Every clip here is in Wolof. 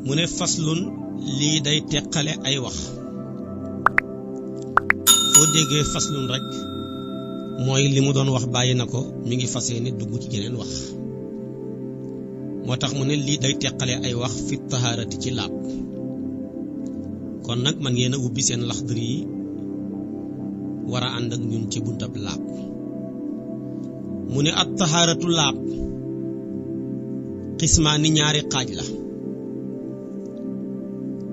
mu ne faslun lii day teqale ay wax foo déggee faslun rek mooy li mu doon wax bàyyi na ko mi ngi fas yéene dugg ci jeneen wax moo tax mu ne lii day teqale ay wax fi tahaarati ci laab kon nag man ngeen a ubbi seen Laxdari yi war a ànd ak ñun ci buntab laab mu ne at tahaaratu laab xismaani ñaari xaaj la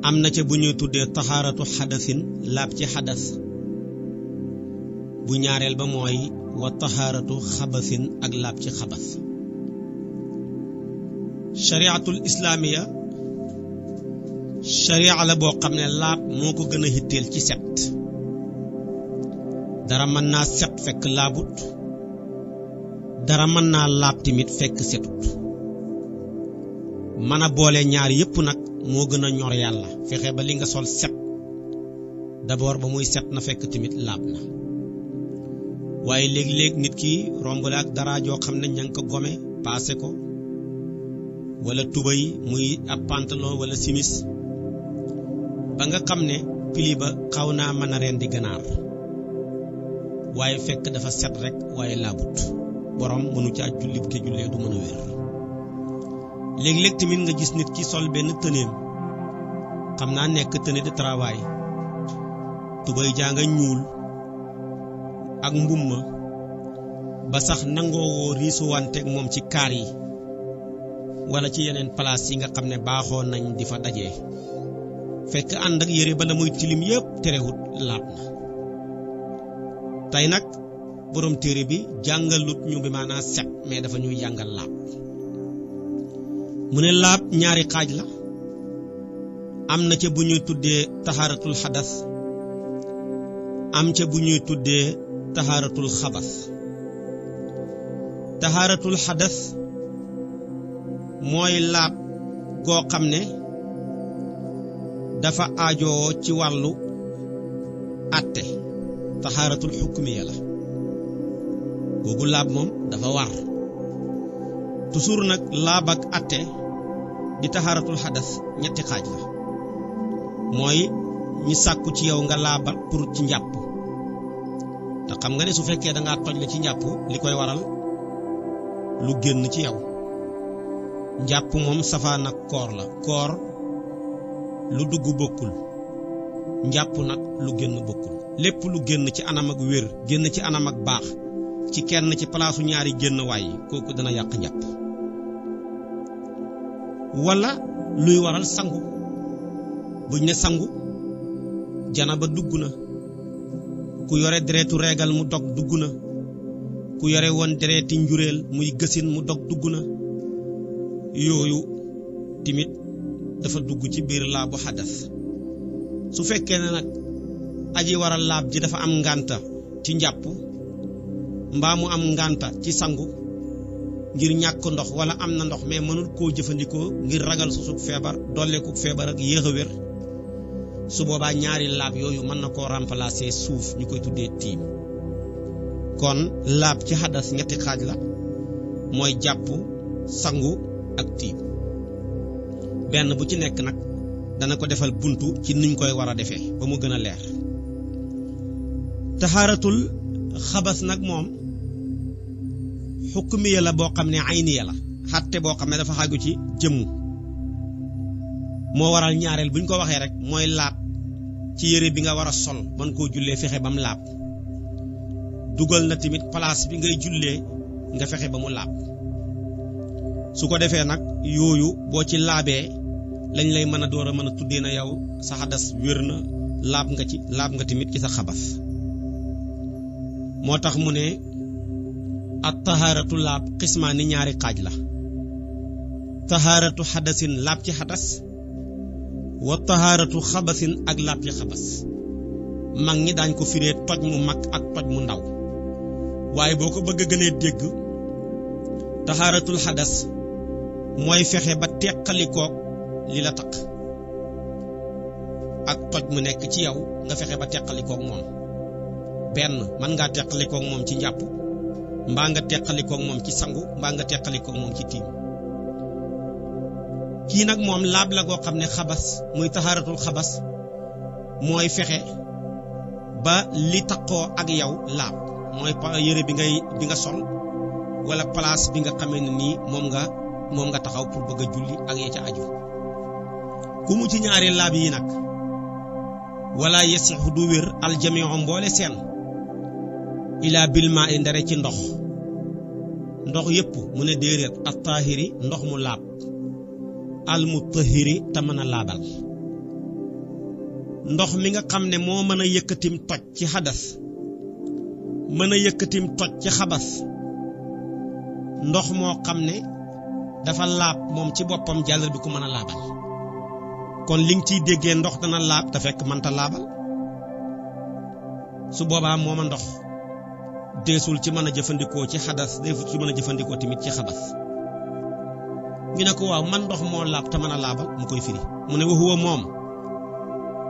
am na ca bu ñuy tuddee tahaaratu xadasin laab ci xadas bu ñaareel ba mooy wa tahaaratu xabasin ak laab ci xabas shariatul islaamiya sharia la boo xam ne laab moo ko gën a hitteel ci set dara mën naa set fekk laabut dara mën naa laab tamit fekk setut mën a boole ñaar yépp nag moo gën a ñor yàlla fexe ba li nga sol set d'abord ba muy set na fekk tamit laab na waaye léeg-léeg nit ki romb la ak dara joo xam ne ña ngi ko gome paase ko wala tubay muy ab pantalon wala simis ba nga xam ne pili ba xaw naa mën a rendi ganaar waaye fekk dafa set rek waaye laabut borom mënu caa julli bu ko jullee du mën a wér léeg-léeg tamit nga gis nit ki sol benn tëneem xam naa nekk tenue de travail tubay jaa nga ñuul ak mbumma ba sax nangoo riisuwanteeg moom ci kaar yi wala ci yeneen place yi nga xam ne baaxoo nañ di fa dajee fekk ànd ak yére ba la muy tilim yépp terewut laab na tey nag borom téere bi jàngalut ñu bi maanaa set mais dafa ñuy jàngal laab mu ne laab ñaari xaaj la am na ca bu ñuy tuddee tahaaratul xadas am ca bu ñuy tuddee tahaaratul xabas tahaaratul xadas mooy laab goo xam ne dafa aajoo ci wàllu àtte tahaaratul xukmiya la googu laab moom dafa war toujours nag laab ak àtte di tahaaratul xadas ñetti xaaj la mooy ñi sàkku ci yow nga laabal pour ci njàpp te xam nga ne su fekkee dangaa toj la ci njàpp li koy waral lu génn ci yow njàpp moom safaan ak koor la koor lu dugg bokkul njàpp nag lu génn bokkul lépp lu génn ci anam ak wér génn ci anam ak baax ci kenn ci palaasu ñaari génn waay kooku dana yàq njàpp wala luy waral sangu buñ ne sangu janaba dugg na ku yore deretu reegal mu dog dugg na ku yore woon dereti njureel muy gësin mu dog dugg na yooyu timit dafa dugg ci biir laabu xadas su fekkee ne nag aji waral laab ji dafa am ngànta ci njàpp mbaa mu am ngànta ci sangu ngir ñàkk ndox wala am na ndox mais mënul koo jëfandikoo ngir ragal susug feebar dolleeku feebar ak yéex a wér su boobaa ñaari laab yooyu mën na koo remplacer suuf ñu koy tuddee tiim kon laab ci xadas ñetti xaaj la mooy jàpp sangu ak tiim benn bu ci nekk nag dana ko defal buntu ci niñ koy war a defee ba mu gën a leer tahaaratul xabas nag moom xukmiya la boo xam ne ayniya la xatte boo xam ne dafa xaaju ci jëmmu moo waral ñaareel buñ ko waxee rek mooy laab ci yére bi nga war a sol man koo jullee fexe ba mu laab dugal na tamit place bi ngay jullee nga fexe ba mu laab su ko defee nag yooyu boo ci laabee lañ lay mën a door a mën a tuddee na yow sa xadas wér na laab nga tamit ci sa xabas moo tax mu ne at tahaaratu laab xismaani ñaari xaaj la tahaaratu xadasin laab ci xadas wa tahaaratu xabasin ak laab ci xabas mag ñi daañ ko firee toj mu mag ak toj mu ndaw waaye boo ko bëgg a gënee dégg tahaaratul xadas mooy fexe ba teqalikook li la taq ak toj mu nekk ci yow nga fexe ba teqalikook moom benn man ngaa teqalikook moom ci njàpp mbaa nga teqalikook moom ci sangu mbaa nga teqalikook moom ci tiim kii nag moom laab la goo xam ne xabas muy taxaaratul xabas mooy fexe ba li taqoo ak yow laab mooy yére bi nga sol wala place bi nga xamee ne nii moom nga taxaw pour bëgg a julli ak ya ca aju ku mu ci ñaari laab yi nag wala yasixu du wér aljamiu mboole seen ila bilma i ndare ci ndox yépp mu ne déeréet at-tahiri ndox mu laab al mutahhiri te mën a laabal ndox mi nga xam ne moo mën a yëkkatim toj ci xadas mën a yëkkatim toj ci xabas ndox moo xam ne dafa laab moom ci boppam jàllar bi ku mën a laabal kon li nga ciy déggee ndox dana laab te fekk mënta laabal su boobaa mooma ndox deesul ci mën a jëfandikoo ci xadas deesul ci mën a jëfandikoo tamit ci xabas ñu ne ko waaw man ndox moo laab te mën a laabal mu koy firi mu ne wa huwa moom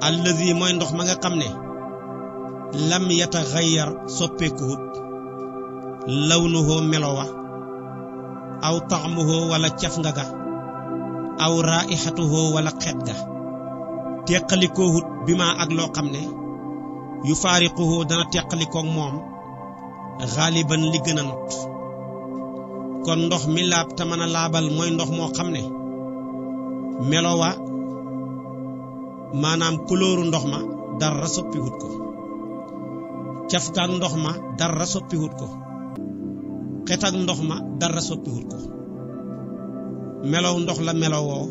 allazi mooy ndox ma nga xam ne lam yataxayyar soppeekuwut lawnuhu melowa aw taxmuhu wala caf nga ga aw raixatuhu wala xeet ga teqalikoowut bi ma ak loo xam ne yu faariquhu dana teqalikoog moom xaaliban li gën a not kon ndox mi laab te mën a laabal mooy ndox moo xam ne melowa maanaam kulóoru ndox ma dara soppiwut ko caf gaak ndox ma dara soppiwut ko xet ak ndox ma dara soppiwut ko melow ndox la melowoo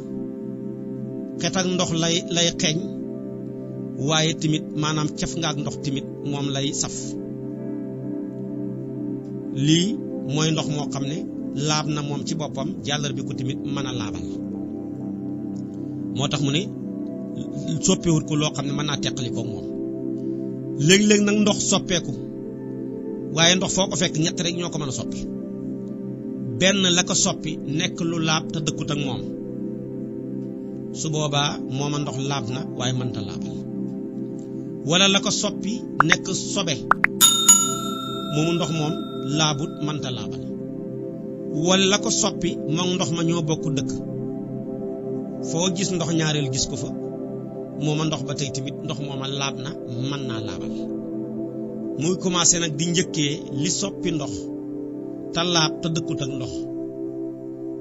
xet ak ndox lay xeeñ waaye tamit maanaam caf ngaak ndox tamit moom lay saf lii mooy ndox moo xam ne laab na moom ci boppam jàllar bi ko tamit mën a laabal moo tax mu ne soppeewut ko loo xam ne mën naa teqali ko moom léeg-léeg nag ndox soppeeku waaye ndox foo ko fekk ñett rek ñoo ko mën a soppi benn la ko soppi nekk lu laab te dëkkut ak moom su boobaa mooma ndox laab na waaye mënta laabal wala la ko soppi nekk sobe moomu ndox moom laabut mënta laabal wala la ko soppi moom ndox ma ñoo bokk dëkk foo gis ndox ñaareel gis ko fa mooma ndox ba tey tamit ndox mooma laab na mën naa laabal muy commencé nag di njëkkee li soppi ndox te laab te dëkkut ak ndox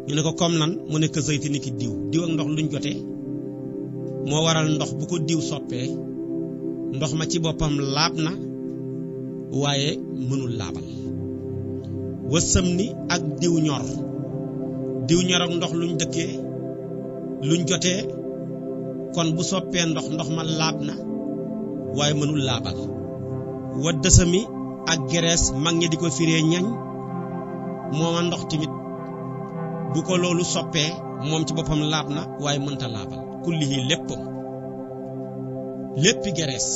ñu ne ko comme nan mu nekk zayti ni ki diw ak ndox luñ jotee moo waral ndox bu ko diw soppee ndox ma ci boppam laab na waaye mënul laabal wasam ni ak diw ñor ak ndox luñ dëkkee luñ jotee kon bu soppee ndox ma laab na waaye mënul laabal wa dësami ak gerees mag ñi di ko firee ñañ mooma ndox tamit bu ko loolu soppee moom ci boppam laab na waaye mënta laabal kullihi léppi gerees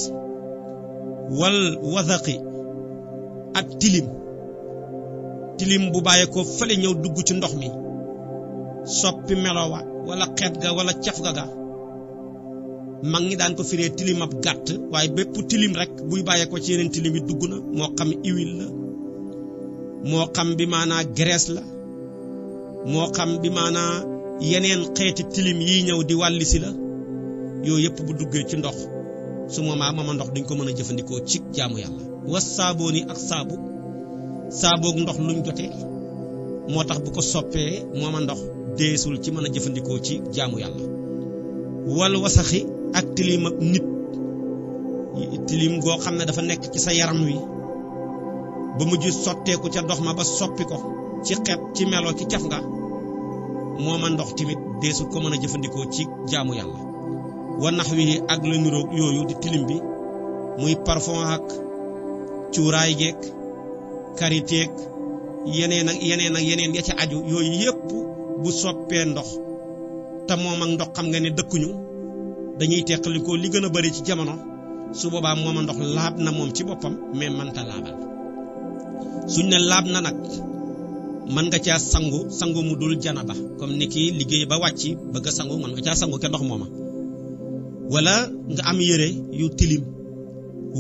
wal wazaqi ak tilim bu bàyyee ko fële ñëw dugg ci ndox mi soppi melowa wala xeet ga wala caf ga mag ñi daan ko firee tilim ab gàtt waaye bépp tilim rek buy bàyyee ko ci yeneen tilim yi dugg na moo xam huile la moo xam bi maanaa graisse la moo xam bi maanaa yeneen xeeti tilim yi ñëw di wàllisi la yooyu yëpp bu duggee ci ndox su mooma ndox duñ ko mën a jëfandikoo ci jaamu yàlla was saabooni ak saaboog ndox luñ jotee moo tax bu ko soppee mooma ndox deesul ci mën a jëfandikoo ci jaamu yàlla wal wasaxi ak tilim ak nit tilim goo xam ne dafa nekk ci sa yaram wi ba mujj sotteeku ca ndox ma ba soppi ko ci xeet ci melo ci caf nga mooma ndox tamit deesul ko mën a jëfandikoo ci jaamu yàlla wa nax wi ak la niroog yooyu di tilim bi muy parfum ak cuuraay geek kariteek yeneen ya ca aju yooyu yépp bu soppee ndox te moom ak ndox xam nga ne dëkkuñu dañuy teqalikoo li gën a bari ci jamono su boobaa mooma ndox laab na moom ci boppam mais mënta laabal suñ ne laab na nag mën nga caa sangu mu dul janaba comme ni ki liggéey ba wàcc bëgg a sangu mën nga caa sangu ke ndox mooma wala nga am yére yu tilim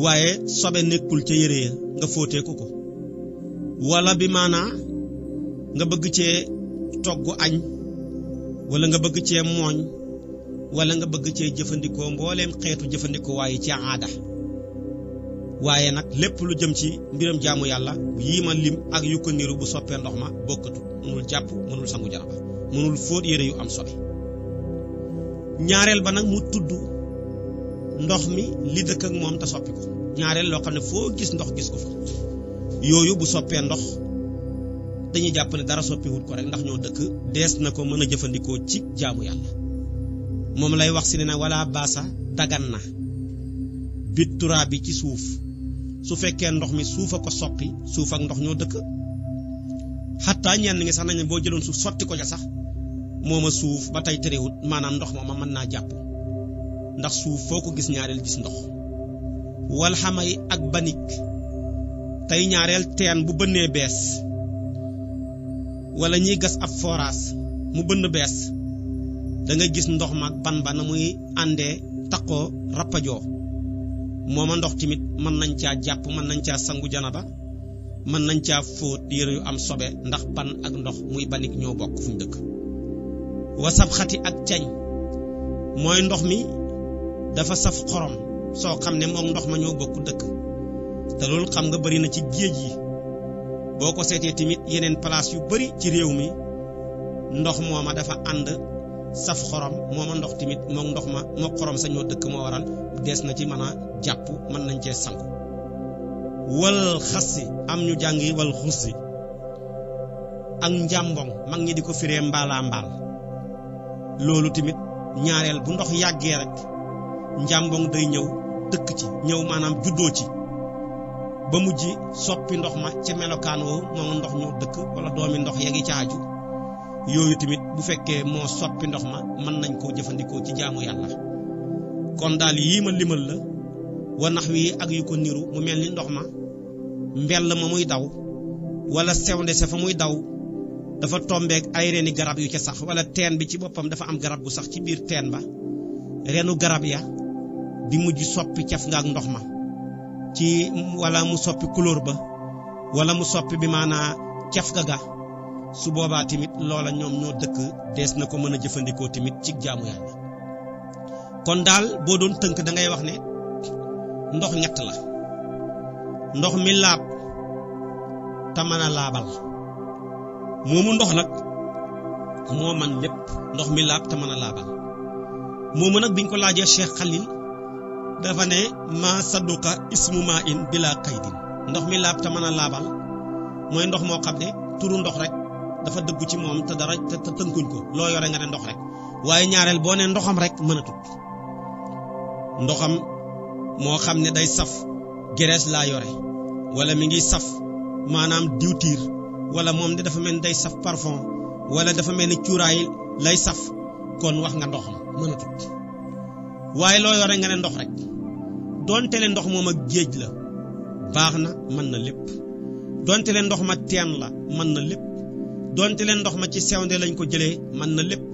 waaye sobe nekkul ca yére ya nga fóoteeku ko wala bi maanaa nga bëgg cee togg añ wala nga bëgg cee mooñ wala nga bëgg cee jëfandikoo mbooleem xeetu jëfandikoo waaye ci aada waaye nag lépp lu jëm ci mbiram jaamu yàlla yii ma lim ak yu ko niru bu soppee ndox ma bokkatu mënul jàpp mënul sangu janaba mënul fóot yére yu am sobe ñaareel ba nag mu tudd ndox mi li dëkk ak moom te soppi ko ñaareel loo xam ne foo gis ndox gis ko fa yooyu bu soppee ndox dañuy jàpp ne dara soppiwut ko rek ndax ñoo dëkk dees na ko mën a jëfandikoo ci jaamu yàlla moom lay wax si ne wala baasa dagan na bittura bi ci suuf su fekkee ndox mi suufa ko soppi suuf ak ndox ñoo dëkk xataa ñenn ngi sax nañ boo jëloon suuf sotti ko ja sax mooma suuf ba tey terewut maanaam ndox mooma mën naa jàpp ndax suuf foo ko gis ñaareel gis ndox wal xamay ak banik tey ñaareel teen bu bënnee bees wala ñiy gas ab forage mu bënn bees da nga gis ndox ma ban ba na muy àndee taqoo rappajoo mooma ndox tamit mën nañ caa jàpp mën nañ caa sangu janaba mën nañ caa fóot yére yu am sobe ndax ban ak ndox muy banik ñoo bokk fuñ dëkk wasab xati ak cañ mooy ndox mi dafa saf xorom soo xam ne moom ndox ma ñoo bokk dëkk te loolu xam nga bari na ci géej yi boo ko seetee tamit yeneen place yu bari ci réew mi ndox mooma dafa ànd saf xorom mooma ndox tamit moom ndox ma moo xorom sa ñoo dëkk moo waral dees na ci mën a jàpp mën nañ cee sangu wal xassi am ñu jàngi wal xussi ak njàmbong mag ñi di ko firee mbaalaa mbaal loolu tamit ñaareel bu ndox yàggee rek njàmbong day ñëw dëkk ci ñëw maanaam juddoo ci ba mujj soppi ndox ma ca melokaan woo moom ndox ñoo dëkk wala doomi ndox yegi caaju yooyu tamit bu fekkee moo soppi ndox ma mën nañ koo jëfandikoo ci jaamu yàlla kon daal yii ma limal la wa nax wi ak yu ko niru mu mel ni ndox ma mbell ma muy daw wala sewnde sa fa muy daw dafa tombeek ay reeni garab yu ca sax wala teen bi ci boppam dafa am garab gu sax ci biir teen ba reenu garab ya di mujj soppi caf nga ak ndox ma ci wala mu soppi couleur ba wala mu soppi bi maanaa caf ga su boobaa tamit loola ñoom ñoo dëkk dees na ko mën a jëfandikoo tamit ci jaamu yàlla kon daal boo doon tënk da ngay wax ne ndox ñett la ndox mi laab te mën a laabal moomu ndox nag moo man lépp ndox mi laab te mën a laabal moomu nag biñ ko laajee Cheikh Khalil dafa ne ma sadduqa ismu ma in bila qaydin ndox mi laab te mën a laabal mooy ndox moo xam ne turu ndox rek dafa dëggu ci moom te dara te tënkuñ ko loo yore nga ne ndox rek waaye ñaareel boo ne ndoxam rek mën a tut ndoxam moo xam ne day saf graisse laa yore wala mi ngi saf maanaam diwtiir wala moom de dafa mel ni day saf parfum wala dafa mel ni cuuraay lay saf kon wax nga ndoxam mën a tut waaye loo yore nga ne ndox rek donte le ndox moom ak géej la baax na mën na lépp donte le ndox ma teen la mën na lépp donte leen ndox ma ci sewnde lañ ko jëlee mën na lépp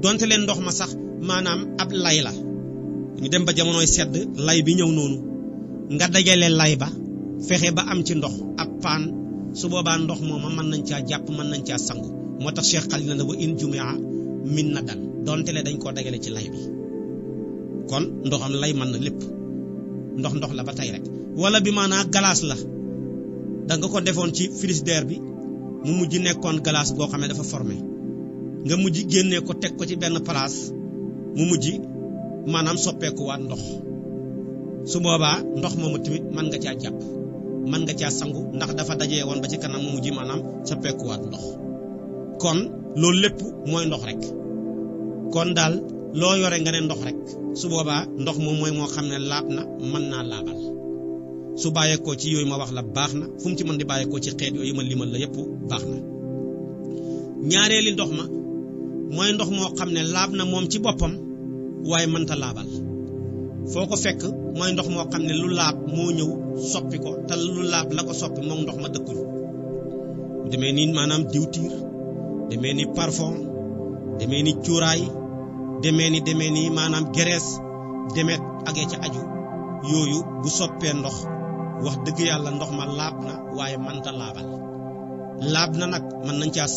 donte leen ndox ma sax maanaam ab lay la ñu dem ba jamonoy sedd lay bi ñëw noonu nga dajale lay ba fexe ba am ci ndox ab paan su boobaa ndox mooma mën nañ caa jàpp mën nañ caa sangu moo tax Cheikh Khalil na wa in jumia min na dan donte le dañ koo dajale ci lay bi kon ndoxam lay mën na lépp ndox la ba tey rek wala bi maanaa glace la da nga ko defoon ci frigidaire bi mu mujj nekkoon glace goo xam ne dafa formé nga mujj génnee ko teg ko ci benn place mu mujj maanaam soppeekuwaat ndox su boobaa ndox moomu tamit mën nga caa jàpp mën nga caa sangu ndax dafa dajee woon ba ci kanam mu mujj maanaam soppeekuwaat ndox kon loolu lépp mooy ndox rek kon daal loo yore nga ne ndox rek su boobaa ndox moom mooy moo xam ne laab na mën naa laabal su bàyyeekoo ci yooyu ma wax la baax na fu mu ci mën di bàyyeekoo ci xeet yooyu ma limal la yépp baax na ñaareeli ndox ma mooy ndox moo xam ne laab na moom ci boppam waaye mënta laabal foo ko fekk mooy ndox moo xam ne lu laab moo ñëw soppi ko te lu laab la ko soppi moom ndox ma dëkkuñu demee ni maanaam diwtiir demee ni parfum demee ni cuuraay demee ni maanaam graisse demet agee ca aju yooyu bu soppee ndox wax dëgg yàlla ndox ma laab na waaye mënta laabal laab na nag mën nañ caa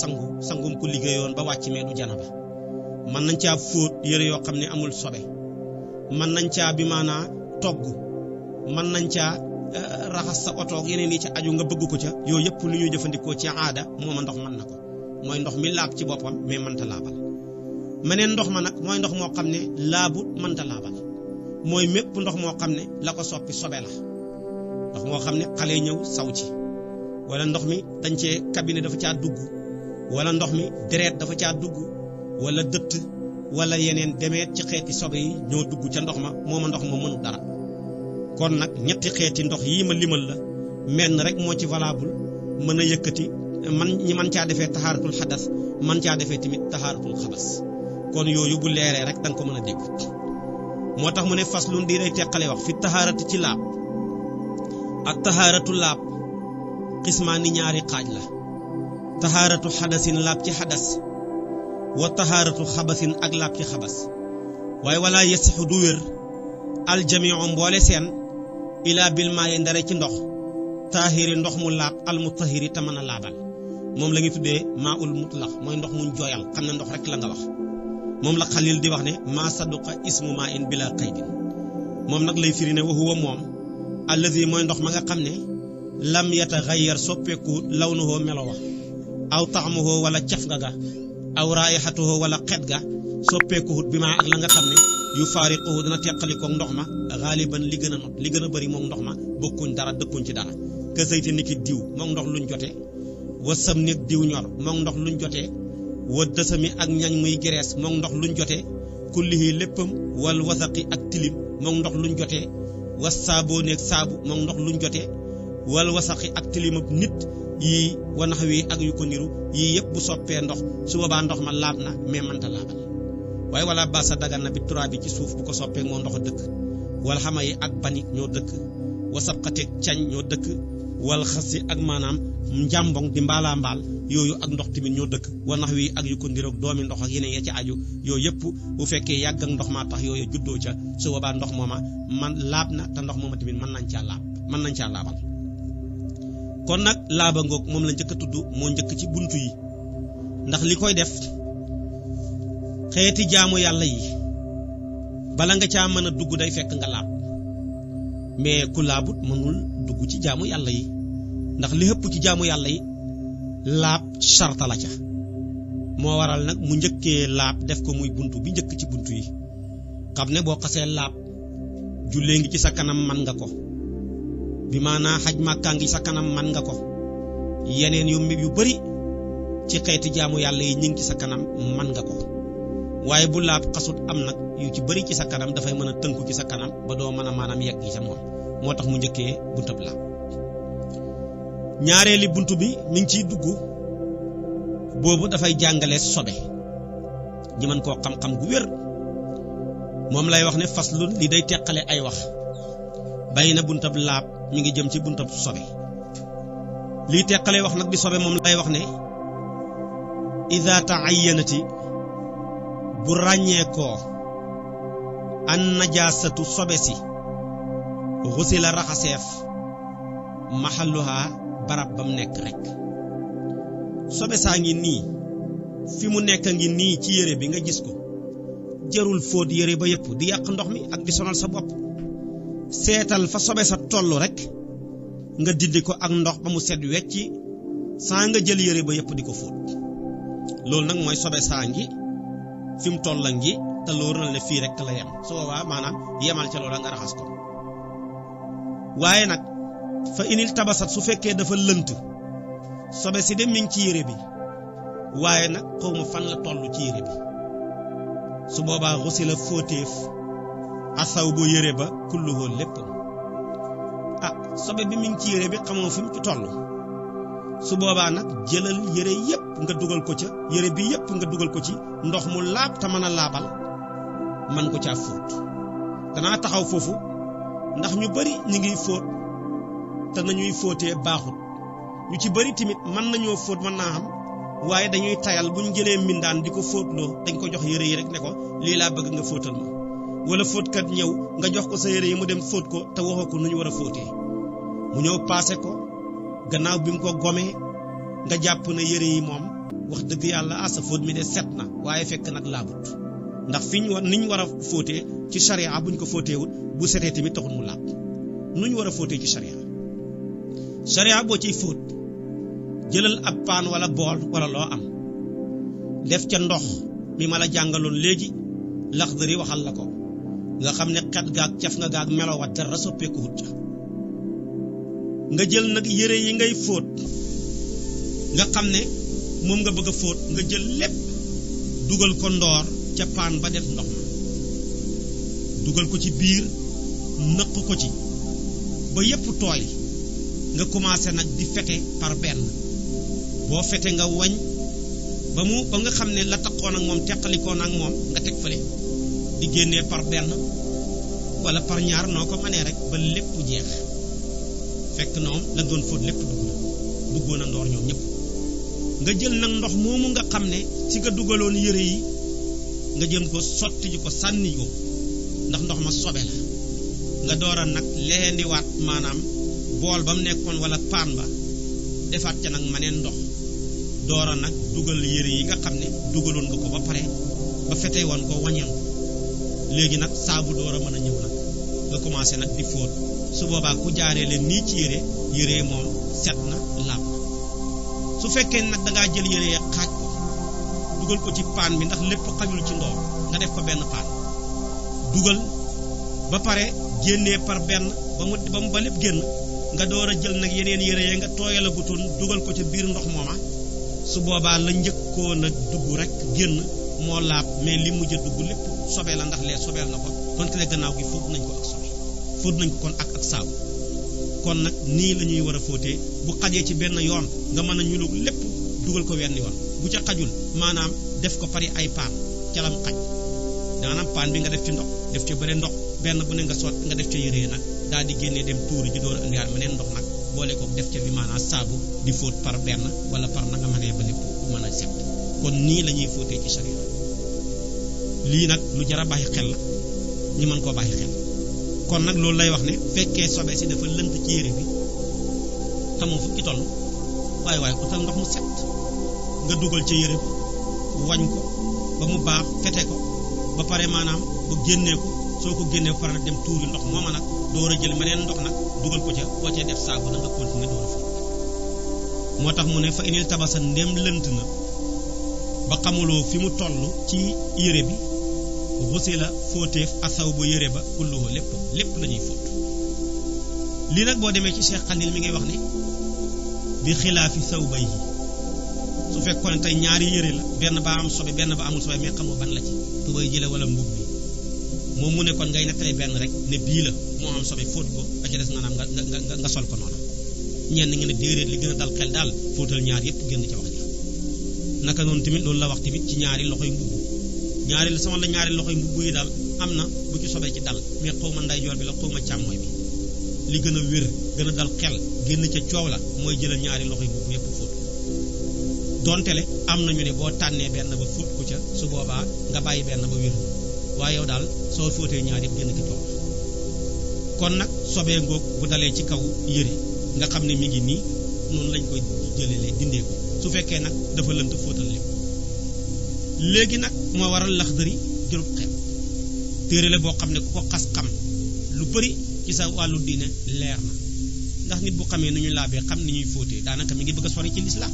sangum ku liggéeyoon ba wàcc mee du janaba mën nañ caa fóot yére yoo xam ne amul sobe mën nañ caa bi maanaa togg mën nañ caa raxas sa oto ak yeneen yi ci aju nga bëgg ko ca yooyu yëpp lu ñuy jëfandikoo ci aada mooma ndox mën na ko mooy ndox mi laab ci boppam mais mënta laabal meneen ndox ma nag mooy ndox moo xam ne laabut mënta laabal mooy mépp ndox moo xam ne la ko soppi sobe la ndox moo xam ne xale ñëw saw ci wala ndox mi dañ cee cabinet dafa caa dugg wala ndox mi deret dafa caa dugg wala dëtt wala yeneen demeet ci xeeti sobe yi ñoo dugg ca ndox ma mooma ndox ma mënu dara kon nag ñetti xeeti ndox yii ma limal la menn rek moo ci valable mën a yëkkati ñi man caa defee taxaaratul xadas man caa defee tamit taxaaratul xabas kon yooyu bu leeree rek da nga ko mën a dégg moo tax mu ne faslun di day teqale wax fi taxaarati ci laab ak taxaaratu laab xismaani ñaari xaaj la taxaaratu xadasin laab ci xadas wa taxaaratu xabasin ak laab ci xabas waaye wala yasixu du wér aljamiu mboole seen ilaa bil maayi ndare ci ndox taahiri ndox mu laab al mutahiri te mën a laabal moom la ñuy tuddee maa ul mutlax mooy ndox muñ jooyal xam ne ndox rek la nga wax moom la xalil di wax ne maa saduqa ismu maa in bila qaydin moom nag lay firi ne wa huwa moom allazi mooy ndox ma nga xam ne lam yataxayyar soppeeku lawnuhu melo wa aw taxmuhu wala caf nga ga aw raayixatuhu wala xet ga soppeekuhut bi maa ak la nga xam ne yu faariquhu dana teqalikoog ndox ma xaaliban li gën a not li gën a bëri moom ndox ma bokkuñ dara dëkkuñ ci dara ka sayte niki diw moom ndox luñ jotee wa sam nek diw ñor moom ndox luñ jotee wa dësami ak ñañ muy gerees moom ndox luñ jotee kullihi léppam wal wasaqi ak tilim moom ndox luñ jotee wa saaboo neeg saabu moom ndox luñ jotee wal wasaqi ak tilim ak nit yii wanax wi ak yu ko niru yii yëpp bu soppee ndox su boobaa ndox ma laab na mais mënta laabal waaye wala basa dagan na bi turaa bi ci suuf bu ko soppee moo ndox dëkk wal xama yi ak bani ñoo dëkk wasabxateeg cañ ñoo dëkk wal xasi ak maanaam njàmbong di mbaalaa mbaal yooyu ak ndox tamit ñoo dëkk wanax wi ak yu ko niroog doomi ndox ak yeneen ya ci aju yooyu yëpp bu fekkee yàgg ak ndox maa tax yooyu juddoo ca su boobaa ndox mooma man laab na te ndox mooma tamit mën nañ caa laabal kon nag laaba ngoog moom la njëkk a tudd moo njëkk ci buntu yi ndax li koy def xeeti jaamu yàlla yi bala nga caa mën a dugg day fekk nga laab mais ku laabut mënul dugg ci jaamu yàlla yi ndax li ëpp ci jaamu yàlla yi laab sarta la ca moo waral nag mu njëkkee laab def ko muy buntu bi njëkk ci buntu yi xam ne boo xasee laab jullee ngi ci sa kanam man nga ko bi maanaa xaj màkkaa ngi sa kanam man nga ko yeneen yu bari ci xeeti jaamu yàlla yi ñu ngi ci sa kanam man nga ko waaye bu laab xasut am nag yu ci bari ci sa kanam dafay mën a tënku ci sa kanam ba doo mën a maanaam yegg ci sa moom moo tax mu njëkkee buntab laab ñaareeli buntu bi mi ngi ciy dugg boobu dafay jàngale sobe ñi mën koo xam-xam gu wér moom lay wax ne faslun li day teqale ay wax bay na buntab laab mi ngi jëm ci buntab sobe lii teqale wax nag di sobe moom lay wax ne ida taayyanati bu ràññeekoo an najaasatu sobe si xusi la raxaseef maxalluha barab bam nekk rek sobe saa ngi nii fi mu nekk ngi nii ci yére bi nga gis ko jërul fóot yére ba yëpp di yàq ndox mi ak di sonal sa bopp seetal fa sobe sa tollu rek nga dindi ko ak ndox ba mu set wecci saa nga jël yére ba yëpp di ko fóot loolu nag mooy sobe saa ngi fi mu toll ngi te loolu na ne fii rek la yem su boobaa maanaam yemal ca loola nga raxas ko waaye nag fa inil tabasat su fekkee dafa lënt sobe si de mi ngi ci yére bi waaye nag xawma fan la toll ci yére bi su boobaa xusi la fóoteef asaw bu yére ba kulluhu lépp sobe bi mi ngi ci yére bi xamoo fi mu ci toll su boobaa nag jëlal yére yépp nga dugal ko ca yére bi yépp nga dugal ko ci ndox mu laab te mën a laabal man ko caa fóot danaa taxaw foofu ndax ñu bari ñu ngi fóot te nañuy fóotee baaxut ñu ci bari tamit mën nañoo fóot mën naa xam waaye dañuy tayal buñ jëlee mbindaan di ko fóotloo dañ ko jox yére yi rek ne ko lii laa bëgg nga fóotal ma wala fóotkat ñëw nga jox ko sa yére yi mu dem fóot ko te waxoo ko nu ñu war a fóotee mu ñëw paase ko gannaaw bi nga ko gomee nga jàpp na yére yi moom wax dëgg yàlla sa fóot mi de set na waaye fekk nag laabut ndax niñ war a fóotee ci sharia buñ ko fóoteewut bu setee tamit taxul mu laab nuñ war a fóotee ci sharia boo ciy fóot jëlal ab paan wala bool wala loo am def ca ndox mi ma la jàngaloon léegi Laxdari waxal la ko nga xam ne xet gaag caf nga gaag melowa dara soppeeku wut ca nga jël nag yére yi ngay fóot nga xam ne moom nga bëgg a fóot nga jël lépp dugal ko ndoor ca paan ba def ndox ma dugal ko ci biir nëq ko ci ba yépp tooy nga commencé nag di fete par benn boo fete nga wañ ba nga xam ne la taqoon ak moom teqalikoon ak moom nga teg fële di génnee par benn wala par ñaar noo ko mënee rek ba lépp jeex fekk noom la doon fóot lépp duggoon a ndoor ñoom ñëpp nga jël nag ndox moomu nga xam ne ci nga dugaloon yére yi nga jëm ko sotti ji ko sànni ko ndax ndox ma sobe la nga door a nag leendiwaat maanaam bool ba mu nekkoon wala paan ba defaat ca nag maneen ndox door a nag dugal yére yi nga xam ne dugaloon nga ko ba pare ba fete woon ko wañeen ko léegi nag saabu door a mën a ñëw nag nga commencé nag di fóot su boobaa ku jaaree leen nii ci yére moom set na laab na su fekkee nag dangaa jël yére ya xaaj ko dugal ko ci paan bi ndax lépp xajul ci ndoor nga def ko benn paan dugal ba pare génnee par benn ba lépp génn nga door a jël nag yeneen yére ya nga tooyal a gutoon dugal ko ca biir ndox mooma su boobaa la njëkkoo nag dugg rek génn moo laab mais li mujj a dugg lépp sobee la ndax lee sobeel na ko donte ne gannaaw gi fóot nañ ko ak sobe fóot nañ ko kon ak saabu kon nag nii la ñuy war a fóotee bu xajee ci benn yoon nga mën a ñulug lépp dugal ko wenn yoon bu ca xajul maanaam def ko pari ay paan ca lam xaj daanaam paan bi nga def ci ndox def ci bëre ndox benn bu ne nga soot nga def ca yére nag daal di génnee dem tuuri ji door a indiwaat meneen ndox nag boole ko def ca bi maanaam saabu di fóot par benn wala par na nga mënee ba lépp mën a set kon nii la ñuy fóotee ci sharia lii nag lu jar a bàyyi xel la ñu mën koo bàyyi xel kon nag loolu lay wax ne fekkee sobe si dafa lënt ci yére bi xamoo fu ci toll waaye utal ndox mu set nga dugal ca yére ba wañ ko ba mu baax fete ko ba pare maanaam ba génnee ko soo ko génnee ba pare nag dem tuuri ndox mooma nag door a jël meneen ndox nag dugal ko ca boo cee def saabu na nga continuer door a fóot moo tax mu ne fa inil tabasa ndem lënt na ba xamuloo fi mu toll ci yére bi xusi la fóoteef asaw bu yére ba kulluhu lépp la ñuy fóot lii nag boo demee ci Cheikh Khalil mi ngay wax ne bi xilaafi saw bay yi su fekkoon ne tey ñaari yére la benn ba am sobe benn ba amul sobe mais xamoo ban la ci tubay jële wala mbub bi moom mu ne kon ngay nettali benn rek ne bii la moo am sobe fóot ko ba ci des nga naam nga sol ko noonu ñenn ngi ne déedéet li gën a dal xel daal fóotal ñaar yépp génn ca wax ji naka noonu tamit loolu la wax tamit ci ñaari loxoy mbubb ñaari loxoy mbubb yi daal am na bu ci sobee ci dal mais xaw ma ndeyjoor bi la xaw ma càmmooy bi li gën a wér gën a dal xel génn ca coow la mooy jëlal ñaari loxoy mbubb yépp fóot donte le am nañu ne boo tànnee benn ba fóot ko ca su boobaa nga bàyyi benn ba wér waaye yow daal soo fóotee ñaar yépp génn ci coow la kon nag sobee ngoog bu dalee ci kaw yëre nga xam ne mi ngi nii noonu lañ koy jëlee dindee ko su fekkee nag dafa lënt fóotal lépp léegi nag moo waral Laxdari jërut xew téere la boo xam ne ku ko xas xam lu bari ci sa wàllu diine leer na ndax nit bu xamee nu ñu laabee xam ni ñuy fóotee daanaka mi ngi bëgg a sori ci lislaam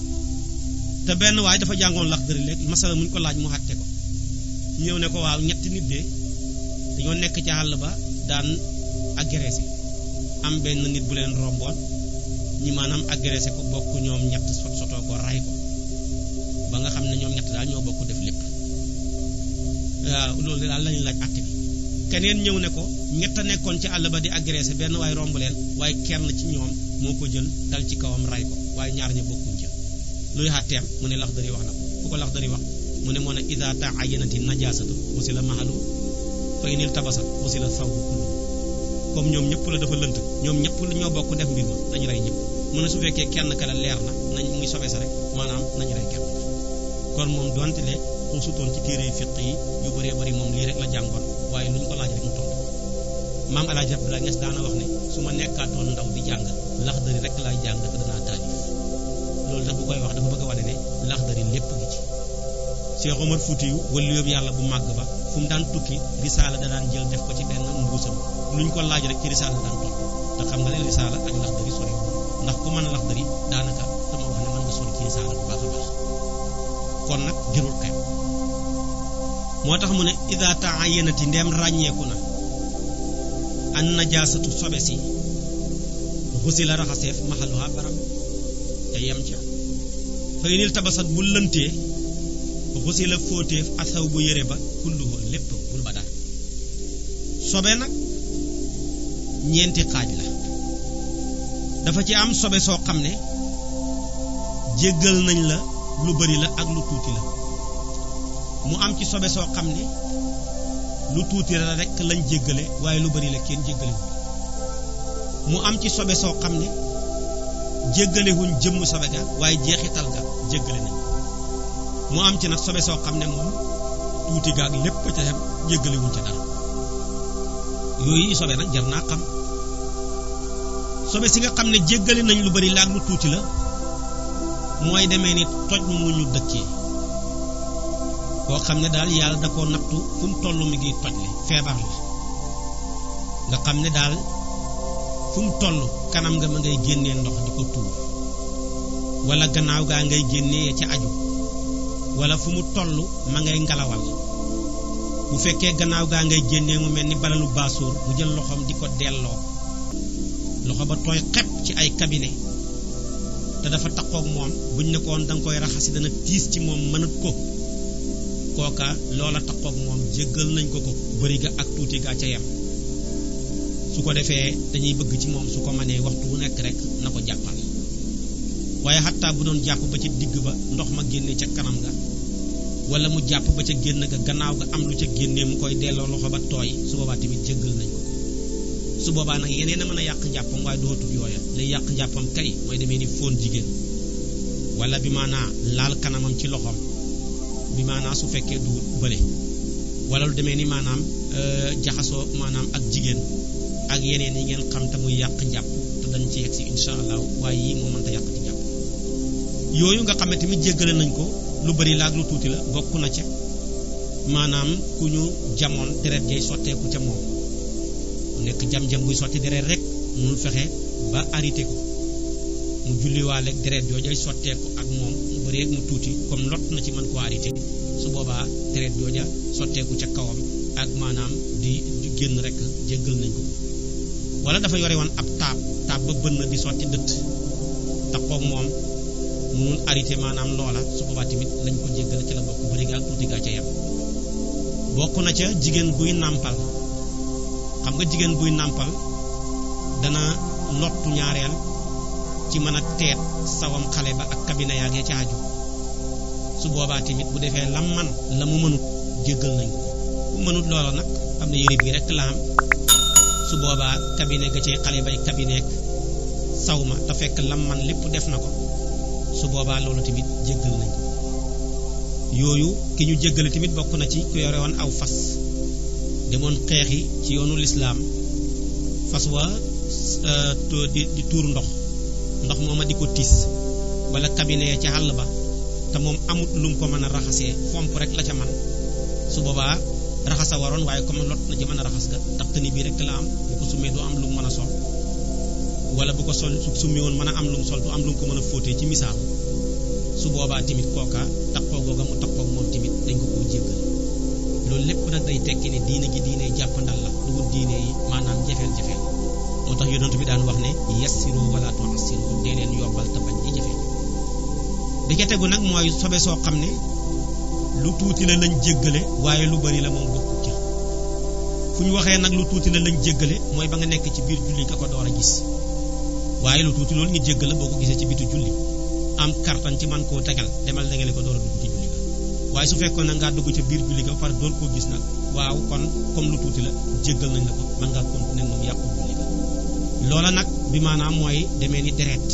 te benn waaye dafa jàngoon Laxdari léegi masala muñ ko laaj mu xàtte ko ñëw ne ko waaw ñetti nit de dañoo nekk ci àll ba daan agressé am benn nit bu leen romboon ñi maanaam agressé ko bokk ñoom ñett sotoo ko ray ko ba nga xam ne ñoom ñett daal ñoo bokk def lépp waaw loolu daal lañu laaj àtte bi keneen ñëw ne ko ñett a nekkoon ci àll ba di agressé benn waaye romb leen waaye kenn ci ñoom moo ko jël dal ci kawam ray ko waaye ñaar ña bokkuñ jël luy àtteem mu ne Laxdari wax na ko ku ko Laxdari wax mu ne moo ne ida ta'ayyanati najasatu usila mahalu fa inil tabasat usila sawbu kullu comme ñoom ñëpp la dafa lënt ñoom ñëpp ñoo bokk def mbir ma nañu rey ñëpp mu ne su fekkee kenn ka la leer na nañ muy sobe sa rek maanaam nañu rey kenn kon moom donte le xuusutoon ci téere fiq yi yu bëree bëri moom lii rek la jàngoon waaye lu ñu ko laaj rek mu tontu maam El Hadj Abdoulaye Niass daana wax ne su ma nekkaatoon ndaw di jàng Laxdari rek laay jàng te danaa taalif loolu tax bu koy wax dafa bëgg a wane ne Laxdari lépp ngi ci. Cheikh Omar Foutiyou wala yóbbu yàlla bu màgg ba fu mu daan tukki risaala da daan jël def ko ci benn mbuusam luñ ko laaj rek ci risaala daan topp te xam nga ne risaala ak Laxdari sori ndax ku mën Laxdari daanaka dama wax ne mën nga sori ci risaala bu baax a baax kon nag jërul xeeb moo tax mu ne ida ta'ayyanati ndeem ràññeeku na an najaasatu sobe si xusi la raxaseef maxaluha barab te yem ca fa inil tabasat bu lëntee xusi la fóoteef asaw bu yére ba kulluhu lépp bul ba dar sobe nag ñeenti xaaj la dafa ci am sobe soo xam ne jéggal nañ la lu bari la ak lu tuuti la mu am ci sobe soo xam ne lu tuuti la rek lañ jéggale waaye lu bari la kenn jéggale mu am ci sobe soo xam ne jéggalewuñ jëmm sobe ga waaye jeexital ga jéggale nañ mu am ci nag sobe soo xam ne moom tuuti ga ak lépp ca xem jéggalewuñ ca dara yooyu sobe nag jar naa xam sobe si nga xam ne jéggale nañ lu bari la ak lu tuuti la mooy demee ni toj mu ñu dëkkee koo xam ne daal yàlla da koo nattu fu mu toll mi ngi toj le feebar la nga xam ne daal fu mu toll kanam nga ma ngay génnee ndox di ko tuur wala gannaaw gaa ngay génnee ci aju wala fu mu toll ma ngay ngalawal bu fekkee gannaaw gaa ngay génnee mu mel ni balalu baasuur mu jël loxoom di ko delloo loxo ba tooy xepp ci ay cabinet te dafa takkook moom buñ ne ko woon da nga koy raxasi dana tiis ci moom mënat ko kooka loola takkook moom jéggal nañ ko bëri ga ak tuuti ga ca yem su ko defee dañuy bëgg ci moom su ko mënee waxtu bu nekk rek na ko jàppal waaye xattaa bu doon jàpp ba ca digg ba ndox ma génne ca kanam ga wala mu jàpp ba ca génn ga gannaaw ga am lu ca génnee mu koy delloo loxo ba tooy su boobaa tamit jéggal nañ ko su boobaa nag yeneen a mën a yàq njàppam waaye dootul yooya lay yàq njàppam kay mooy demee ni fóon jigéen wala bi maanaa laal kanamam ci loxoom bi maanaa su fekkee du bële wala lu demee ni maanaam jaxasoo maanaam ak jigéen ak yeneen yi ngeen xam te muy yàq njàpp te dañ ci yegg si insha allah waaye yii moo mënta yàq ci njàpp yooyu nga xam ne tamit jéggale nañ ko lu bari la ak lu tuuti la bokk na ca maanaam ku ñu jamoon deret jay sotteeku ca moom nekk jam-jam buy sotti deret rek mënul fexe ba arrêté ko mu julliwaaleeg deret joojay sotteeku ak moom mu bari ak mu tuuti comme lot na ci mën koo arrêté su boobaa deret jooja sotteeku ca kawam ak maanaam di génn rek jéggal nañ ko wala dafa yore woon ab taab ba bënn di sotti dëtt takkoog moom mënul arrêté maanaam loola su boobaa tamit lañ ko jéggale ci la bokk bari ga ak tuuti gaa ca yam bokk na ca jigéen buy nàmpal xam nga jigéen buy nàmpal dana lottu ñaareel ci mën a teet sawam xale ba ak kabine yaag ya ca aju su boobaa tamit bu defee lam man la mu mënut jéggal nañ ko bu mënut loola nag xam ne yére bii rek la am su boobaa kabine ga cay xale bay kabineek saw ma te fekk lam man lépp def na ko su boobaa loolu tamit jéggal nañ ko yooyu ki ñu jéggale tamit bokk na ci ku yore woon aw fas demoon xeexi ci yoonu lislaam fas wa di tuur ndox mooma di ko tiis wala cabinet ca àll ba te moom amut lu mu ko mën a raxasee fomp rek la ca man su boobaa raxasa waroon waaye comme lot na ci mën a raxas ga ndax tëni bii rek la am bu ko summee du am lu mu mën a sol wala bu ko sol su summi woon mën a am lu mu sol du am lu mu ko mën a fóotee ci misaal su boobaa tamit kooka takkoo googa mu takkoo moom tamit dañ ko koo jéggal loolu lépp nag day tekki ne diine ji diine jàppandal la du wut diine yi maanaam jafeel moo tax yonent bi daan wax ne yassiru wala tu'assiru dee leen yombal te bañ di jafe bi ca tegu nag mooy sobe soo xam ne lu tuuti la lañ jéggale waaye lu bari la moom bokku ca fu ñu waxee nag lu tuuti la lañ jéggale mooy ba nga nekk ci biir julli nga ko door a gis waaye lu tuuti loolu ñu jéggale boo ko gisee ci bitu julli am kartan ci man koo tegal demal dangale ko door a dugg ci julli ga waaye su fekkoon na ngaa dugg ca biir julli ga ba pare door koo gis nag waaw kon comme lu tuuti la jéggal nañ la ko mën ngaa continuer moom yàqu julli ga loola nag bi maanaam mooy demee ni deret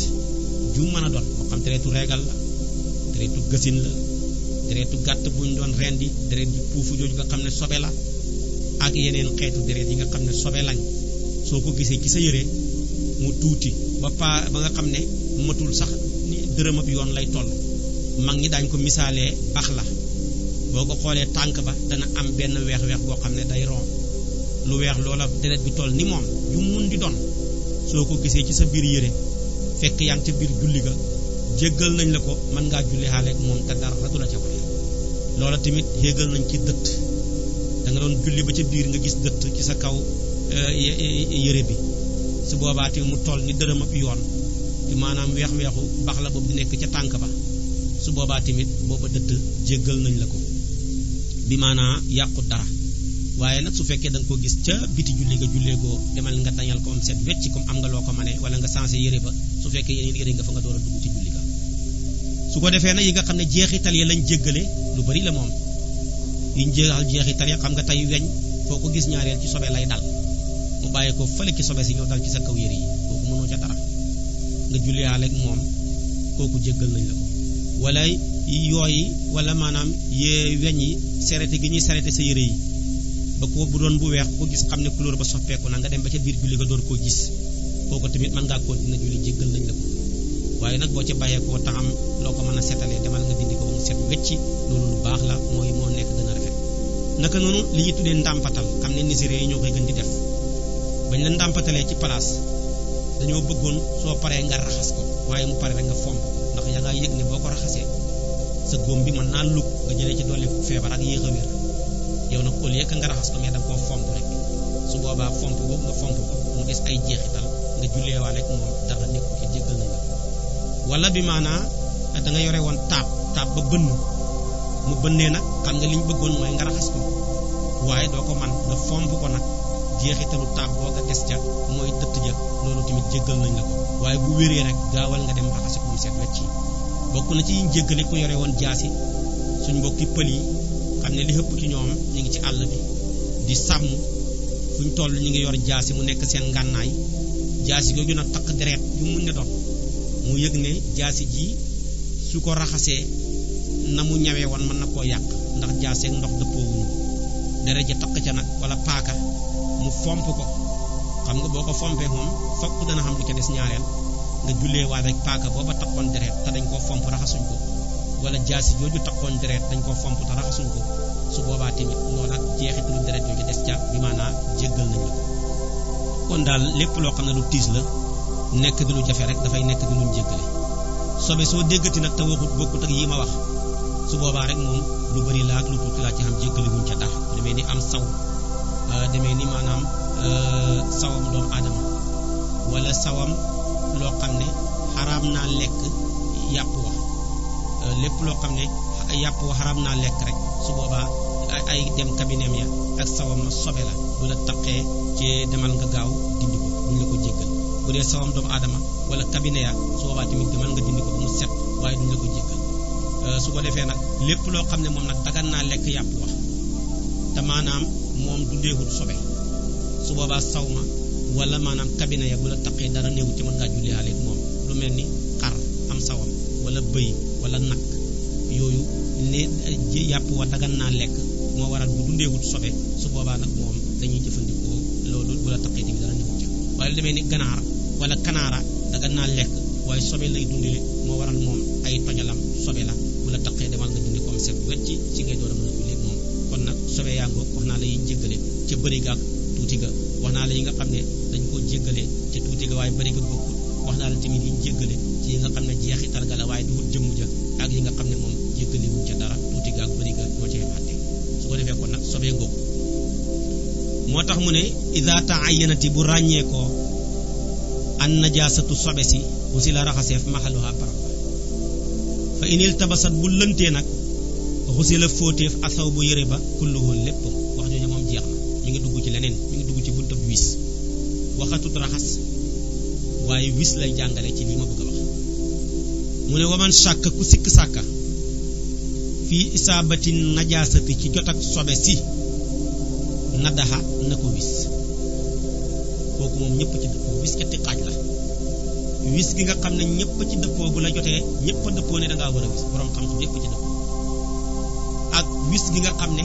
ju mën a doon moo xam deretu reegal la deretu gësin la deretu gàtt buñ doon rendi deret ji puufu jooju nga xam ne sobe la ak yeneen xeetu deret yi nga xam ne sobe lañ soo ko gisee ci sa yére mu tuuti ba nga xam ne matul sax dërëm ab yoon lay toll mag ñi daañ ko misaalee bax la boo ko xoolee tànk ba dana am benn weex-weex boo xam ne day ron lu weex loola deret bi toll ni moom yu mun di doon soo ko gisee ci sa biir yére fekk yaa ngi ca biir julli ga jéggal nañ la ko mën ngaa julli xaaleeg moom te dara du la ca waree loola tamit yéegal nañ ci dëtt da nga doon julli ba ca biir nga gis dëtt ci sa kaw yére bi su boobaa tamit mu toll ni dërëm ab yoon maanaam weex-weexu bax la boobu di nekk ca tànk ba su boobaa tamit booba dëtt jéggal nañ la ko bi maanaa yàqu dara waaye nag su fekkee da nga ko gis ca biti julli nga julleegoo demal nga dañal ko am set wecc comme am nga loo ko mane wala nga changé yére ba su fekkee yeneen yére nga fa nga door a dugg ci julli ga su ko defee nag yi nga xam ne jeexital ya lañ jéggale lu bari la moom yiñ jeexital ya xam nga tey weñ foo ko gis ñaareel ci sobe lay dal mu bàyyi ko fële ci sobe si ñëw dal ci sa kaw yére yi kooku mënoo ca dara nga julliyaale ak moom kooku jéggal nañ la ko wala yooyi wala maanaam weñ yi serete gi ñuy serete sa yére yi ba ko bu doon bu weex ko gis xam ne couleur ba soppeeku na nga dem ba ca biir julli nga door koo gis kooku tamit mën ngaa continuer julli jéggal nañ la ko waaye nag boo ca bàyyee koo taxam loo ko mën a setalee demal nga dindi ko ba mu set wecci loolu lu baax la mooy moo nekk gën a rafet naka noonu li ñuy tuddee ndàmpatal xam ne nisiré yi ñoo koy gën di def bañ la ndàmpatalee ci place dañoo bëggoon soo paree nga raxas ko waaye mu pare rek nga fomp ko ndax yaa ngaa yëg ne boo ko raxasee sa góom bi mën naa lug nga jëlee ci dolli feebar ak yéex a wér yow nag au lieu que nga raxas ko mais da nga koo fomp rek su boobaa fomp boobu nga fomp ko mu des ay jeexital nga julleewaale ak moom dara nekku ci jéggal nañ la wala bi maanaa da nga yore woon taab ba bënn mu bënnee nag xam nga li ñu bëggoon mooy nga raxas ko waaye doo ko man nga fomp ko nag jeexitalu taab boo nga des ca mooy dëtt ja loolu tamit jéggal nañ la ko waaye bu wéree rek gaawal nga dem raxas ko mu set wecc ci bokk na ci yiñ jéggale ku yore woon jaasi suñ mbokki pël yi xam ne li ëpp ci ñoom ñu ngi ci àll bi di sàmm fuñ toll ñu ngi yor jaasi mu nekk seen ngànnaay jaasi googu nag takk deret yu mun ne doon mu yëg ne jaasi ji su ko raxasee na mu ñawee woon mën na koo yàq ndax jaasi ak ndox dëppoo wuñu deret ja takk ca nag wala paaka mu fomp ko xam nga boo ko fompee moom fokk dana xam lu ca des ñaareel nga jullee waa rek paaka booba takkoon deret te dañ koo fomp raxasuñ ko wala jaasi jooju takkoon deret dañ koo fomp te raxasuñ ko su boobaa tamit loolu ak jeexitalu deret yooyu des ca bi maanaa jéggal nañ la ko kon daal lépp loo xam ne lu tiis la nekk di lu jafe rek dafay nekk di luñ jéggale sobe soo déggati nag te waxut bokkut ak yi ma wax su boobaa rek moom lu bari laa ak lu tuuti laa ci xam jéggale wuñ ca dara demee ni am saw demee ni maanaam sawam doomu aadama wala sawam loo xam ne xaraam naa lekk yàpp wax lépp loo xam ne yàpp wa xaraam naa lekk rek su boobaa ay dem kabineem ya ak sawam na sobe la bu la taqee ci demal nga gaaw dindi ko duñ la ko jéggal bu dee sawam doomu aadama wala cabinet ya su boobaa tamit demal nga dindi ko ba mu set waaye duñ la ko jéggal su ko defee nag lépp loo xam ne moom nag dagan naa lekk yàpp wax te maanaam moom du ndeexut sobe su boobaa saw ma wala maanaam cabinet ya bu la taqee dara néewut ci mën ngaa julli xaaleeg moom lu mel ni xar am sawam wala bëy wala nag yooyu ne yàpp wa dagan naa lekk moo waral bu dundeewut sobe su boobaa nag moom dañuy jëfandikoo loolu bu la taqee tamit dara néewut ci waaye lu demee ni ganaar wala kanaara dagan naa lekk waaye sobe lay dundee moo waral moom ay tojalam sobe la bu la taqee demal nga dindi ko am set wecc ci ngay door a mën a jullee moom kon nag sobe yaa ngoog wax naa la yiñ jéggale ca bëri ga ak tuuti ga wax naa la yi nga xam ne dañ koo jéggale ca tuuti ga waaye bëri ga bokkul wax naa la tamit yiñ jéggale ci yi nga xam ne jeexital ga la waaye du wut jëmm ja ak yi nga xam ne moom jéggale wuñ ca dara tuuti ga ak bëri ga ñoo cee àtte su ko defee kon nag sobee ngoog moo tax mu ne ida ta'ayyanati bu ràññee ko an najasatu sobe si bu si la raxaseef maxaluha barab fa inil tabasat bu lëntee nag xusi la fóoteef asaw bu yëre ba kulluhu lépp wax ñu ne moom jeex na mi ngi dugg ci leneen mi ngi dugg ci buntab wis waxatut raxas waaye wis lay jàngale ci lii ma bëgg a wax mu ne waman shàkk ku sikk sàkka fii isaabati najaasati ci jot ak sobe si nadaxa na ko wis kooku moom ñëpp ci dëppoo wis ñetti xaaj la wis gi nga xam ne ñëpp ci dëppoo bu la jotee ñëpp a dëppoo ne da ngaa war a wis borom xam-xam ñëpp ci dëppoo ak wis gi nga xam ne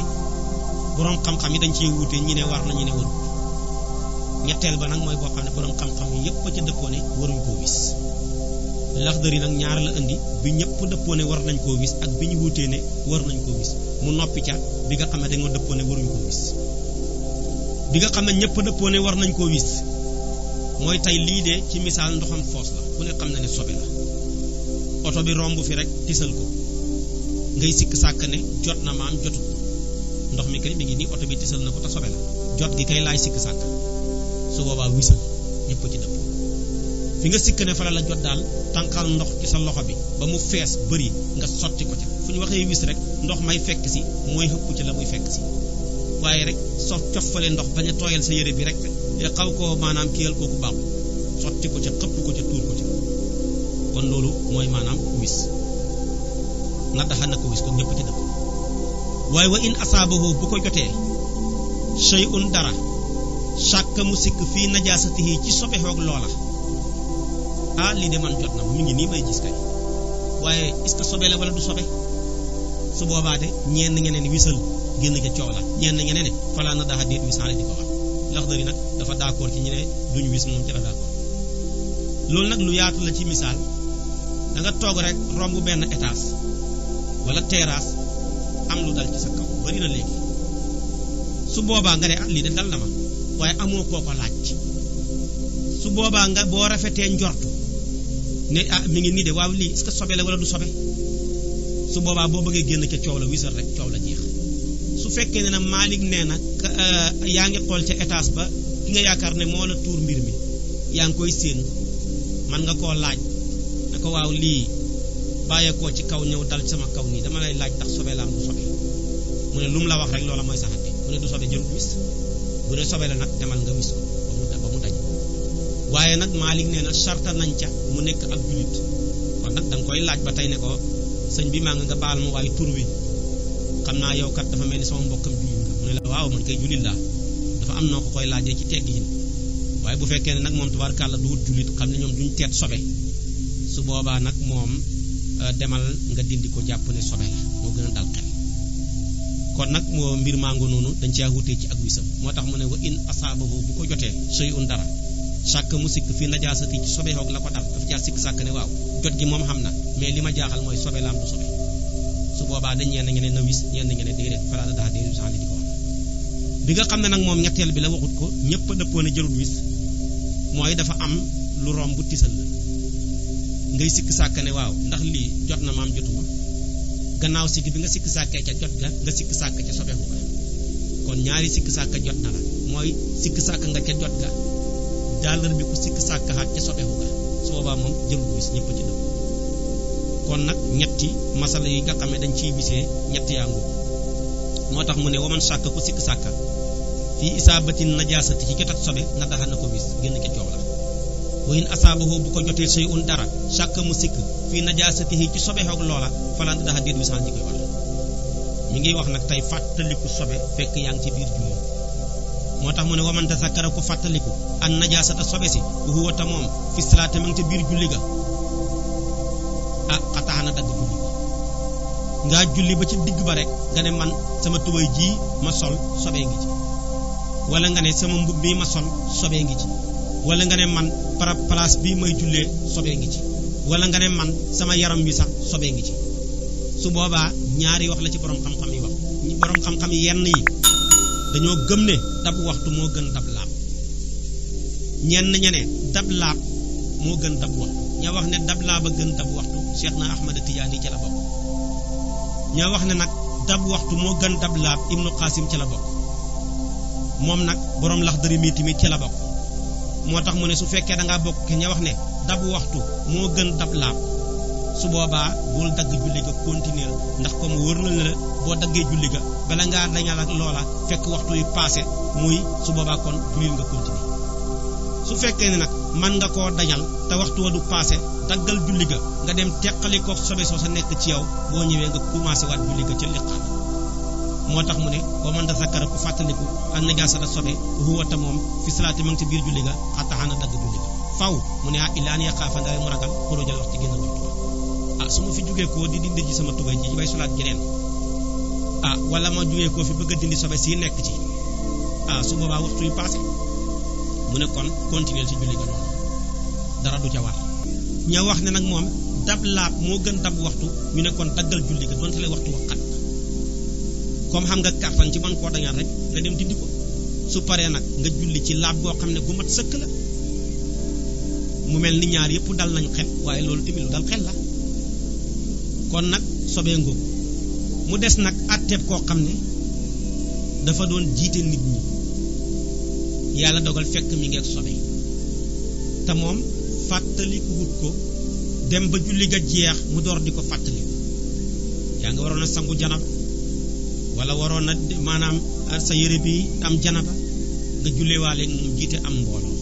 borom xam-xam yi dañ cee wuute ñi ne war na ñi ne warut ñetteel ba nag mooy boo xam ne borom xam-xam yi yëpp a ca dëppoo ne waruñ koo wis Laxdari nag ñaar la indi bi ñëpp dëppoo ne war nañ koo wis ak bi ñu wuutee ne war nañ koo wis mu noppi ca bi nga xam ne dañoo dëppoo ne waruñ koo wis bi nga xam ne ñëpp dëppoo ne war nañ koo wis mooy tey lii de ci misaal ndoxam foos la ku ne xam na ne sobe la oto bi romb fi rek tisal ko ngay sikk sàkk ne jot na maam jotut ndox mi kay mi ngi nii oto bi tisal na ko te sobe la jot gi kay laay sikk sàkk su boobaa wisal ñëpp ci dëpp fi nga sikk ne fa la jot daal tànqal ndox ci sa loxo bi ba mu fees bëri nga sotti ko ca fu ñu waxee wis rek ndox may fekk si mooy xëpp ci la muy fekk si waaye rek soo cofale ndox bañ a tooyal sa yére bi rek xaw koo maanaam kiyal kooku baaxul sotti ko ca xëpp ko ca tuur ko ca kon loolu mooy maanaam wis na daxa na ko wis ko ñëpp ci dëpp waaye wa in asaabahu bu ko jotee shay'un dara shakka mu sikk fii najaasatihi ci sobe xoog loola ah lii de man jot na mu ngi nii may gis kay waaye est-ce que sobe la wala du sobe su boobaa de ñenn ñeneen wisal génn ca coow la ñenn ñeneen falaa na daxa déet wisaale di ko wax Laxdari nag dafa d'accord ci ñu ne duñu wis moom ci la d'accord loolu nag lu yaatu la ci misaal da nga toog rek romb benn étage wala terrasse am lu dal ci sa kaw bari na léegi su boobaa nga ne ah lii de dal na ma waaye amoo koo ko laaj su boobaa nga boo rafetee njortu ne ah mi ngi nii de waaw lii est-ce que sobe la wala du sobe su boobaa boo bëggee génn ca coow la wisal rek coow la jeex su fekkee ne nag Malik nee na yaa ngi xool ca étage ba ki nga yaakaar ne moo la tuur mbir mi yaa ngi koy séen man nga koo laaj ne ko waaw lii bàyyeekoo ci kaw ñëw dal sama kaw nii dama lay laaj ndax sobe la am du sobe mu ne lu mu la wax rek loola mooy saxati mu ne du sobe jërut wis bu ne sobe la nag demal nga wis ko ba mu daj waaye nag Malik nee na sarta nañ ca mu nekk ab julit kon nag da nga koy laaj ba tey ne ko sëñ bi maa nga baal ma waaye tur wi xam naa yow kat dafa mel ni sama mbokkam julit nga mu ne la waaw man kay julit laa dafa am noo ko koy laajee ci teggiin waaye bu fekkee ne nag moom tubaarkàlla du wut julit xam ne ñoom duñ teet sobe su boobaa nag moom demal nga dindi ko jàpp ne sobe la moo gën a dal xel kon nag moo mbir mango noonu dañ caa wutee ci ak wisam moo tax mu ne wa in asaabahu bu ko jotee shay'un dara sàkk mu sikk fii najaasati ci sobe xoog la ko dal dafa caa sikk sàkk ne waaw jot gi moom xam na mais li ma jaaxal mooy sobe la am du sobe su boobaa dañ ñenn ngeen na wis ñenn ngeen ne déedéet falaata daa déedéet sans li di ko wax bi nga xam ne nag moom ñetteel bi la waxut ko ñëpp a dëppoo ne jarul wis mooy dafa am lu romb tisal la ngay sikk sàkk ne waaw ndax lii jot na maam jotuma gannaaw sikk bi nga sikk sàkkee ca jot ga nga sikk sàkk ca sobeeku ga kon ñaari sikk sàkk jot na la mooy sikk sàkk nga ca jot ga daalar bi ku sikk sàkk xaat ca sobeeku ga su boobaa moom jarul wis ñëpp ci dëpp kon nag ñetti masala yi nga xam ne dañ ciy wisee ñetti yaa ngu moo tax mu ne waman sàkk ku sikk sàkka fii isaabatin najaasati ci jotat sobe na daxa na ko wis génn ca coow la wa in asaabahu bu ko jotee shay'un dara sàkk mu sikk fii najaasatihi ci sobe xoog loola falan daxa déet wisaan ji koy wax mi ngi wax nag tey fàttaliku sobe fekk yaa ngi ci biir julli moo tax mu ne waman tazakkara ko fàttaliku an najaasata sobe si huwa ta moom fi salaati ma ngi ca biir julli ga ah xataa na dagg julli ngaa julli ba ci digg ba rek nga ne man sama tubay ji ma sol sobee ngi ci wala nga ne sama mbub bii ma sol sobee ngi ci wala nga ne man place bii may jullee sobee ngi ci wala nga ne man sama yaram wi sax sobee ngi ci su boobaa ñaari wax la ci borom xam-xam yi wax borom xam-xam yi yenn yi dañoo gëm ne dab waxtu moo gën dab laab ñenn ñene dab laab moo gën dab waxtu ña wax ne dab laab a gën dab waxtu Cheikh na Ahmad Tijaani ca la bokk ña wax ne nag dab waxtu moo gën dab laab Ibnu Qasim ca la bokk moom nag borom Laxdari mi tamit ca la bokk moo tax mu ne su fekkee da ngaa bokk ke ña wax ne dab waxtu moo gën dab laab su boobaa bul dagg julli ga continuer ndax comme wër na la boo daggee julli ga bala ngaa dañal ak loola fekk waxtu yi passé muy su boobaa kon jullil nga continuer su fekkee ne nag man nga koo dañal te waxtu wa du passé daggal julli ga nga dem teqali ko sobe soo sa nekk ci yow boo ñëwee nga commencé waat julli ga ca liqaam moo tax mu ne wa man tazakkara ku fàttaliku an najaasata sobe huwa ta moom fi salaati ma ngi ci biir julli ga xataa na dagg julli ga faw mu ne illa an yaxaafa ndare mu ragal xurujal waxtu génn waxtu su ma fi jógee koo di dindi ji sama tubay ji bay solaat geneen wala ma jógee koo fi bëgg a dindi sobe si nekk ci su boobaa waxtu yu passé mu ne kon continuer ci julli ga noonu dara du ca war ña wax ne nag moom dab laab moo gën dab waxtu ñu ne kon daggal julli ga donte la waxtu waxat comme xam nga kartan ci man koo dañal rek nga dem dindi ko su paree nag nga julli ci laab boo xam ne gu mat sëkk la mu mel ni ñaar yëpp dal nañ xel waaye loolu tamit lu dal xel la kon nag sobee ngóob mu des nag àtteeb koo xam ne dafa doon jiite nit ñi yàlla dogal fekk mi ngi ak sobe te moom fàttaliku wut ko dem ba julli ga jeex mu door di ko fàttaliku yaa nga waroon a sangu janaba wala waroon na maanaam sa yére bi am janaba nga jullewaale moom jiite am mbooloo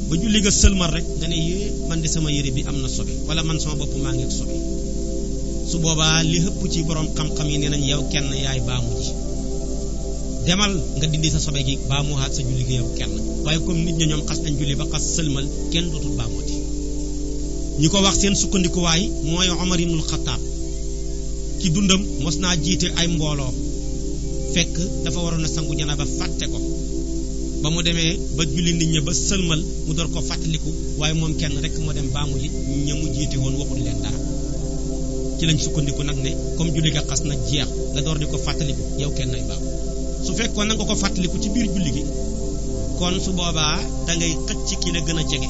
ba julli ga sëlmal rek nga ne yée man de sama yére bi am na sobe wala man sama bopp maa ngi ak sobe su boobaa li hëpp ci borom xam-xam yi nee nañ yow kenn yaay baamu ji demal nga dindi sa sobe gi baamu haat sa julli gi yow kenn waaye comme nit ñi ñoom xas nañ julli ba xas sëlmal kenn dootul baamooti ñi ko wax seen sukkandikuwaay mooy Omar ibnul Xattaab ci dundam mos naa jiite ay mbooloo fekk dafa waroon a sangu janaba fàtte ko ba mu demee ba julli nit ñi ba sëlmal mu door ko fàttaliku waaye moom kenn rek moo dem baamu ji ña mu jiite woon waxul leen dara ci lañ sukkandiku nag ne comme julli ga xas na jeex nga door di ko fàttaliku yow kenn ay baamu su fekkoon na nga ko fàttaliku ci biir julli gi kon su boobaa da ngay xëcc ki la gën a jege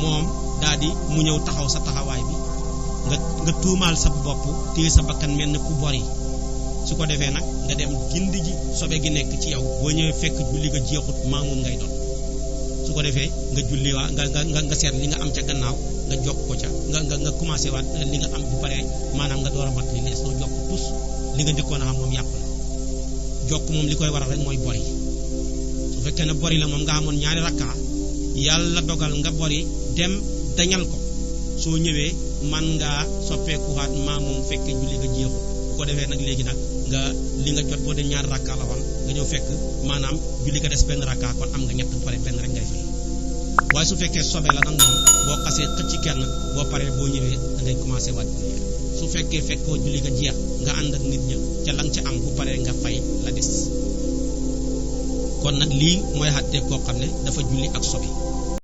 moom daal di mu ñëw taxaw sa taxawaay bi nga tuumaal sa bopp téye sa bakkan mel ne ku bori su ko defee nag nga dem gindi ji sobe gi nekk ci yow boo ñëwee fekk julli ga jeexut maa moom ngay doon su ko defee nga julli waa nga seet li nga am ca gannaaw nga jokk ko ca nga commencé waat li nga am bu paree maanaam nga door a mat li lees noo jokk tus li nga njëkkoon a xam moom yàpp la jokk moom li koy waral rek mooy bori su fekkee ne bori la moom nga amoon ñaari rakkaa yàlla dogal nga bori dem dañal ko soo ñëwee man ngaa soppeekuwaat maa moom fekkee julli nga jeexu bu ko defee nag léegi nag nga li nga jot boo de ñaari rakkaa la woon nga ñëw fekk maanaam julli nga des benn rakkaa kon am nga ñett bu pare benn rek ngay fay waaye su fekkee sobe la nag moom boo xasee xëcc kenn boo paree boo ñëwee da ngay commencé waat su fekkee fekkoo julli nga jeex nga ànd ak nit ña ca lang ca am bu paree nga fay la des kon nag lii mooy xàttee koo xam ne dafa julli ak sobe